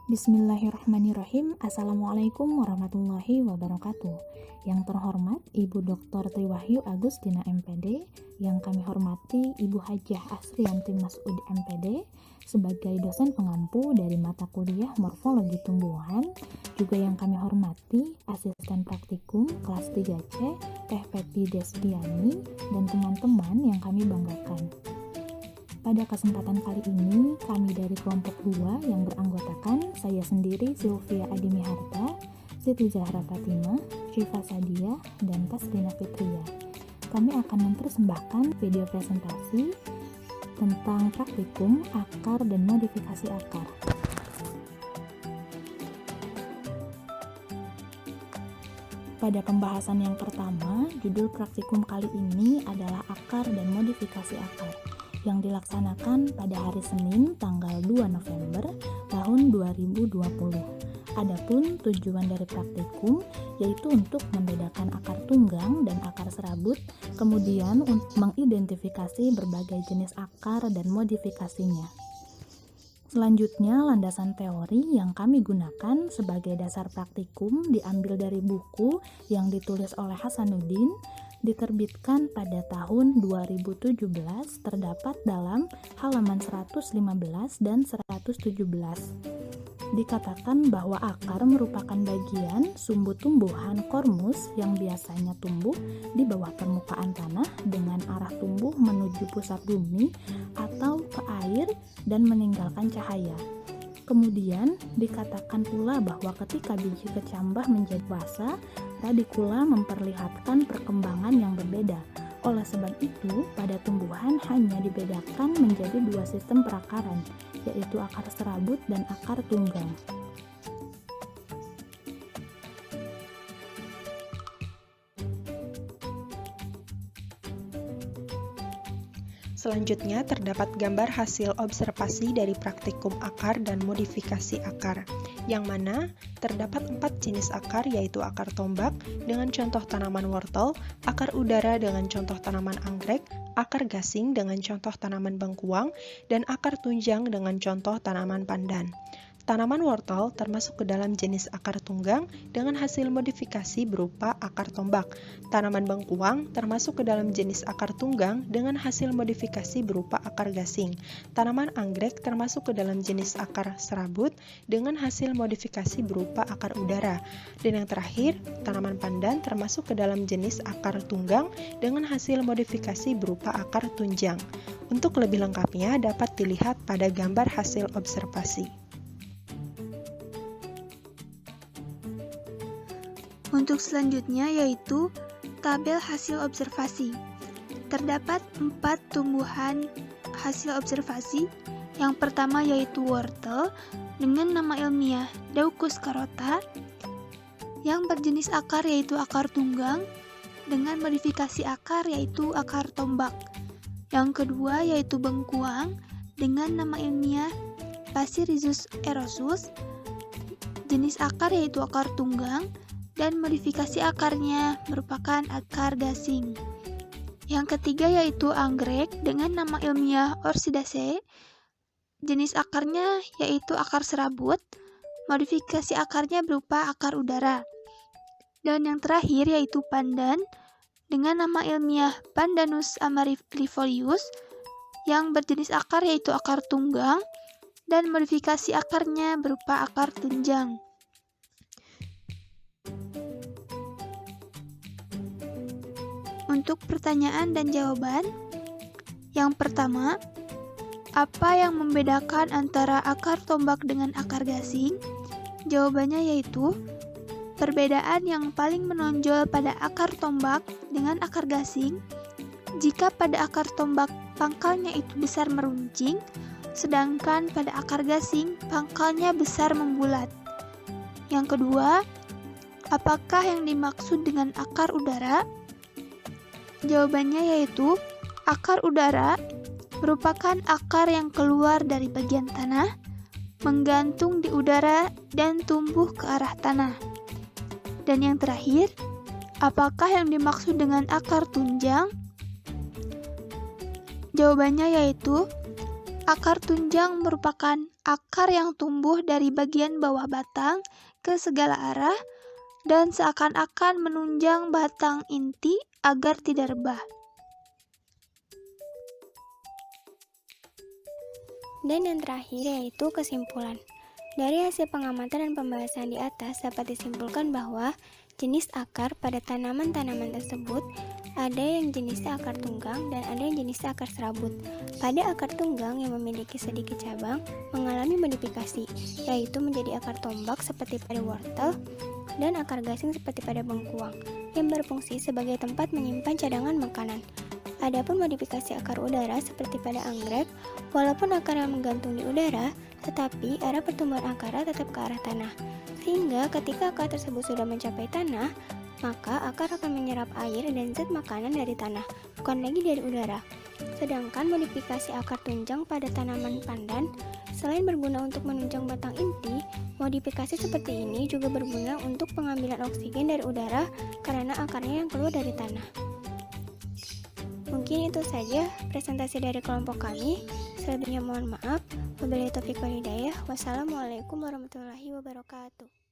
Bismillahirrahmanirrahim. Assalamualaikum warahmatullahi wabarakatuh. Yang terhormat Ibu Dr. Triwahyu Agustina MPD, yang kami hormati Ibu Hajah Asriyanti Mas'ud MPD sebagai dosen pengampu dari mata kuliah Morfologi Tumbuhan, juga yang kami hormati Asisten Praktikum kelas 3C Teh Pepi Desdiani dan teman-teman yang kami banggakan. Pada kesempatan kali ini, kami dari kelompok 2 yang beranggotakan saya sendiri, Sylvia Adimiharta, Siti Zahra Fatimah, Syifa Sadia, dan Tasrina Fitria. Kami akan mempersembahkan video presentasi tentang praktikum akar dan modifikasi akar. Pada pembahasan yang pertama, judul praktikum kali ini adalah akar dan modifikasi akar, yang dilaksanakan pada hari Senin tanggal 2 November tahun 2020. Adapun tujuan dari praktikum yaitu untuk membedakan akar tunggang dan akar serabut, kemudian untuk mengidentifikasi berbagai jenis akar dan modifikasinya. Selanjutnya, landasan teori yang kami gunakan sebagai dasar praktikum diambil dari buku yang ditulis oleh Hasanuddin, diterbitkan pada tahun 2017, terdapat dalam halaman 115 dan 117. Dikatakan bahwa akar merupakan bagian sumbu tumbuhan kormus yang biasanya tumbuh di bawah permukaan tanah dengan arah tumbuh menuju pusat bumi atau ke air dan meninggalkan cahaya. Kemudian dikatakan pula bahwa ketika biji kecambah menjadi dewasa, radikula memperlihatkan perkembangan yang berbeda. Oleh sebab itu, pada tumbuhan hanya dibedakan menjadi 2 sistem perakaran, yaitu akar serabut dan akar tunggang. Selanjutnya terdapat gambar hasil observasi dari praktikum akar dan modifikasi akar, yang mana terdapat 4 jenis akar, yaitu akar tombak dengan contoh tanaman wortel, akar udara dengan contoh tanaman anggrek, akar gasing dengan contoh tanaman bengkuang, dan akar tunjang dengan contoh tanaman pandan. Tanaman wortel termasuk ke dalam jenis akar tunggang dengan hasil modifikasi berupa akar tombak. Tanaman bengkuang termasuk ke dalam jenis akar tunggang dengan hasil modifikasi berupa akar gasing. Tanaman anggrek termasuk ke dalam jenis akar serabut dengan hasil modifikasi berupa akar udara. Dan yang terakhir, tanaman pandan termasuk ke dalam jenis akar tunggang dengan hasil modifikasi berupa akar tunjang. Untuk lebih lengkapnya dapat dilihat pada gambar hasil observasi. Untuk selanjutnya yaitu tabel hasil observasi. Terdapat 4 tumbuhan hasil observasi. Yang pertama yaitu wortel dengan nama ilmiah Daucus carota, yang berjenis akar yaitu akar tunggang dengan modifikasi akar yaitu akar tombak. Yang kedua yaitu bengkuang dengan nama ilmiah Passerizus erosus, jenis akar yaitu akar tunggang dan modifikasi akarnya merupakan akar gasing. Yang ketiga yaitu anggrek dengan nama ilmiah Orchidaceae, jenis akarnya yaitu akar serabut, modifikasi akarnya berupa akar udara. Dan yang terakhir yaitu pandan dengan nama ilmiah Pandanus amarylifolius, yang berjenis akar yaitu akar tunggang dan modifikasi akarnya berupa akar tunjang. Untuk pertanyaan dan jawaban, yang pertama, apa yang membedakan antara akar tombak dengan akar gasing? Jawabannya yaitu, perbedaan yang paling menonjol pada akar tombak dengan akar gasing, jika pada akar tombak pangkalnya itu besar meruncing, sedangkan pada akar gasing pangkalnya besar membulat. Yang kedua, apakah yang dimaksud dengan akar udara? Jawabannya yaitu, akar udara merupakan akar yang keluar dari bagian tanah, menggantung di udara dan tumbuh ke arah tanah. Dan yang terakhir, apakah yang dimaksud dengan akar tunjang? Jawabannya yaitu, Akar tunjang merupakan akar yang tumbuh dari bagian bawah batang ke segala arah dan seakan-akan menunjang batang inti agar tidak rebah. Dan yang terakhir yaitu kesimpulan. Dari hasil pengamatan dan pembahasan di atas dapat disimpulkan bahwa jenis akar pada tanaman-tanaman tersebut ada yang jenisnya akar tunggang dan ada yang jenisnya akar serabut. Pada akar tunggang yang memiliki sedikit cabang mengalami modifikasi, yaitu menjadi akar tombak seperti pada wortel dan akar gasing seperti pada bengkuang yang berfungsi sebagai tempat menyimpan cadangan makanan. Adapun modifikasi akar udara seperti pada anggrek, walaupun akarnya menggantung di udara, tetapi arah pertumbuhan akarnya tetap ke arah tanah. Sehingga ketika akar tersebut sudah mencapai tanah, maka akar akan menyerap air dan zat makanan dari tanah, bukan lagi dari udara. Sedangkan modifikasi akar tunjang pada tanaman pandan, selain berguna untuk menunjang batang inti, modifikasi seperti ini juga berguna untuk pengambilan oksigen dari udara karena akarnya yang keluar dari tanah. Mungkin itu saja presentasi dari kelompok kami. Selebihnya mohon maaf. Wabillahi taufiq wal hidayah. Wassalamualaikum warahmatullahi wabarakatuh.